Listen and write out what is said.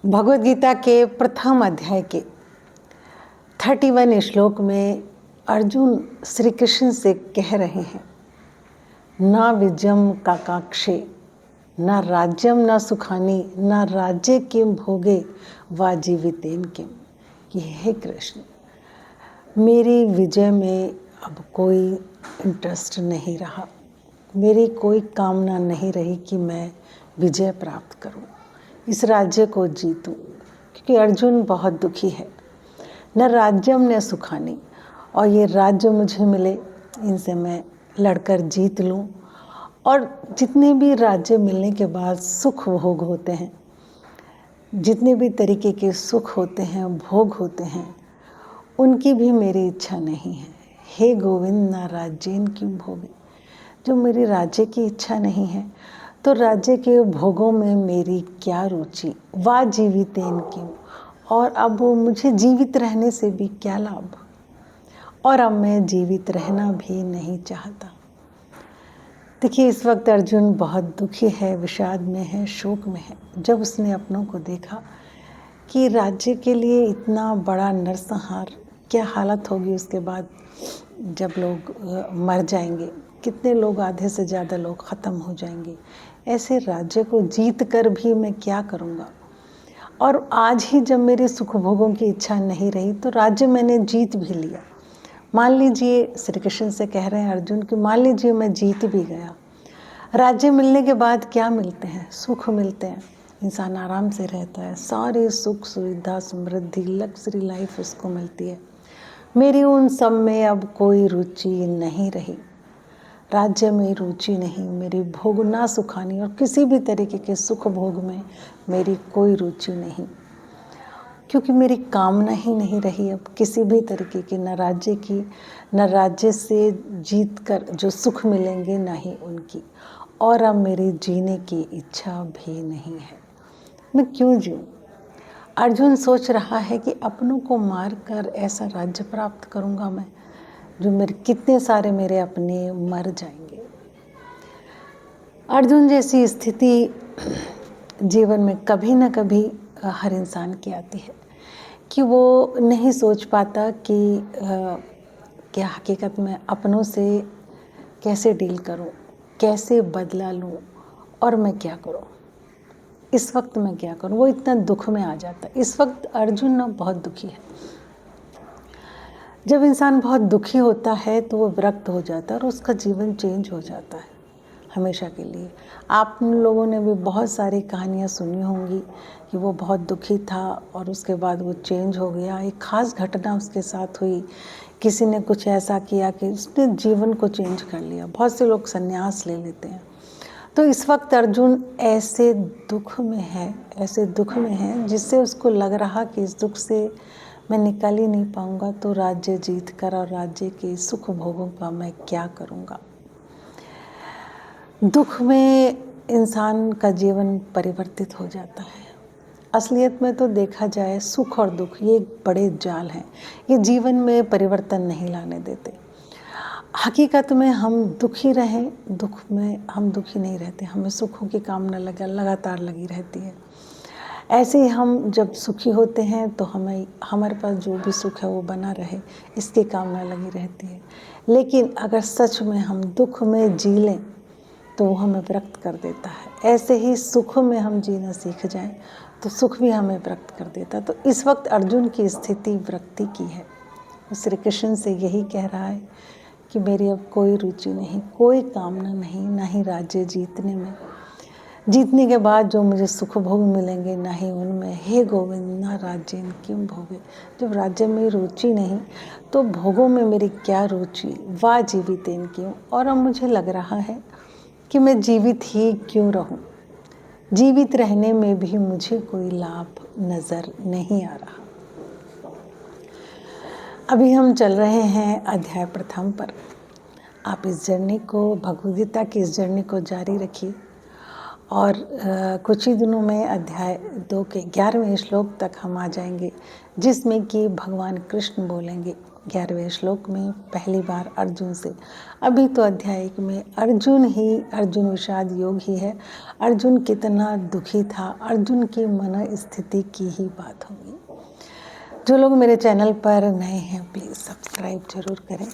भगवद गीता के प्रथम अध्याय के 31 श्लोक में अर्जुन श्री कृष्ण से कह रहे हैं, न विजयम काकाक्षे न राज्यम न सुखानी न राज्य किम भोगे वा जीवितेन किम। कि हे कृष्ण, मेरी विजय में अब कोई इंटरेस्ट नहीं रहा, मेरी कोई कामना नहीं रही कि मैं विजय प्राप्त करूं, इस राज्य को जीतूं। क्योंकि अर्जुन बहुत दुखी है। न राज्यम न सुखानी, और ये राज्य मुझे मिले, इनसे मैं लड़कर जीत लूं। और जितने भी राज्य मिलने के बाद सुख भोग होते हैं, जितने भी तरीके के सुख होते हैं, भोग होते हैं, उनकी भी मेरी इच्छा नहीं है। हे गोविंद, ना राज्येन किम भोगे। जो मेरी राज्य की इच्छा नहीं है, तो राज्य के भोगों में मेरी क्या रुचि। वा जीवितेन किम, और अब वो मुझे जीवित रहने से भी क्या लाभ। और अब मैं जीवित रहना भी नहीं चाहता। देखिए, इस वक्त अर्जुन बहुत दुखी है, विषाद में है, शोक में है। जब उसने अपनों को देखा कि राज्य के लिए इतना बड़ा नरसंहार, क्या हालत होगी उसके बाद जब लोग मर जाएंगे, कितने लोग, आधे से ज़्यादा लोग ख़त्म हो जाएंगे। ऐसे राज्य को जीत कर भी मैं क्या करूँगा। और आज ही जब मेरे सुख भोगों की इच्छा नहीं रही, तो राज्य मैंने जीत भी लिया। मान लीजिए, श्री कृष्ण से कह रहे हैं अर्जुन कि मान लीजिए मैं जीत भी गया, राज्य मिलने के बाद क्या मिलते हैं? सुख मिलते हैं। इंसान आराम से रहता है, सारे सुख सुविधा समृद्धि लग्जरी लाइफ उसको मिलती है। मेरी उन सब में अब कोई रुचि नहीं रही, राज्य में रुचि नहीं, मेरी भोग ना सुखानी, और किसी भी तरीके के सुख भोग में मेरी कोई रुचि नहीं। क्योंकि मेरी कामना ही नहीं रही अब किसी भी तरीके की, न राज्य की, न राज्य से जीत कर जो सुख मिलेंगे, ना ही उनकी। और अब मेरी जीने की इच्छा भी नहीं है। मैं क्यों जीऊँ? अर्जुन सोच रहा है कि अपनों को मार कर ऐसा राज्य प्राप्त करूँगा मैं, जो मेरे कितने सारे मेरे अपने मर जाएंगे। अर्जुन जैसी स्थिति जीवन में कभी न कभी हर इंसान की आती है कि वो नहीं सोच पाता कि क्या हकीकत में अपनों से कैसे डील करूं, कैसे बदला लूं, और मैं क्या करूं, इस वक्त मैं क्या करूं। वो इतना दुख में आ जाता है। इस वक्त अर्जुन ना बहुत दुखी है। जब इंसान बहुत दुखी होता है तो वो विरक्त हो जाता है और उसका जीवन चेंज हो जाता है हमेशा के लिए। आप लोगों ने भी बहुत सारी कहानियाँ सुनी होंगी कि वो बहुत दुखी था और उसके बाद वो चेंज हो गया। एक ख़ास घटना उसके साथ हुई, किसी ने कुछ ऐसा किया कि उसने जीवन को चेंज कर लिया। बहुत से लोग संन्यास ले लेते हैं। तो इस वक्त अर्जुन ऐसे दुख में है जिससे उसको लग रहा कि इस दुख से मैं निकल ही नहीं पाऊँगा, तो राज्य जीत कर और राज्य के सुख भोगों का मैं क्या करूँगा। दुख में इंसान का जीवन परिवर्तित हो जाता है। असलियत में तो देखा जाए, सुख और दुख ये एक बड़े जाल हैं। ये जीवन में परिवर्तन नहीं लाने देते। हकीकत में हम दुखी रहें, दुख में हम दुखी नहीं रहते, हमें सुखों की कामना लगातार लगी रहती है। ऐसे ही हम जब सुखी होते हैं तो हमारे पास जो भी सुख है वो बना रहे, इसकी कामना लगी रहती है। लेकिन अगर सच में हम दुख में जी लें तो वो हमें विरक्त कर देता है। ऐसे ही सुख में हम जीना सीख जाएं तो सुख भी हमें विरक्त कर देता है। तो इस वक्त अर्जुन की स्थिति विरक्ति की है। वो श्री कृष्ण से यही कह रहा है कि मेरी अब कोई रुचि नहीं, कोई कामना नहीं, ना ही राज्य जीतने में। जीतने के बाद जो मुझे सुख भोग मिलेंगे, ना ही उनमें। हे गोविंद, ना राज्येन किम भोगे। जब राज्य में रुचि नहीं तो भोगों में मेरी क्या रुचि। वा जीवितेन किम, और अब मुझे लग रहा है कि मैं जीवित ही क्यों रहूं। जीवित रहने में भी मुझे कोई लाभ नज़र नहीं आ रहा। अभी हम चल रहे हैं अध्याय प्रथम पर। आप इस जर्नी को, भगवद गीता की इस जर्नी को जारी रखिए और कुछ ही दिनों में अध्याय 2 के 11वें श्लोक तक हम आ जाएंगे, जिसमें कि भगवान कृष्ण बोलेंगे 11वें श्लोक में पहली बार अर्जुन से। अभी तो अध्याय 1 में अर्जुन विषाद योग ही है। अर्जुन कितना दुखी था, अर्जुन की मन स्थिति की ही बात होगी। जो लोग मेरे चैनल पर नए हैं प्लीज़ सब्सक्राइब जरूर करें।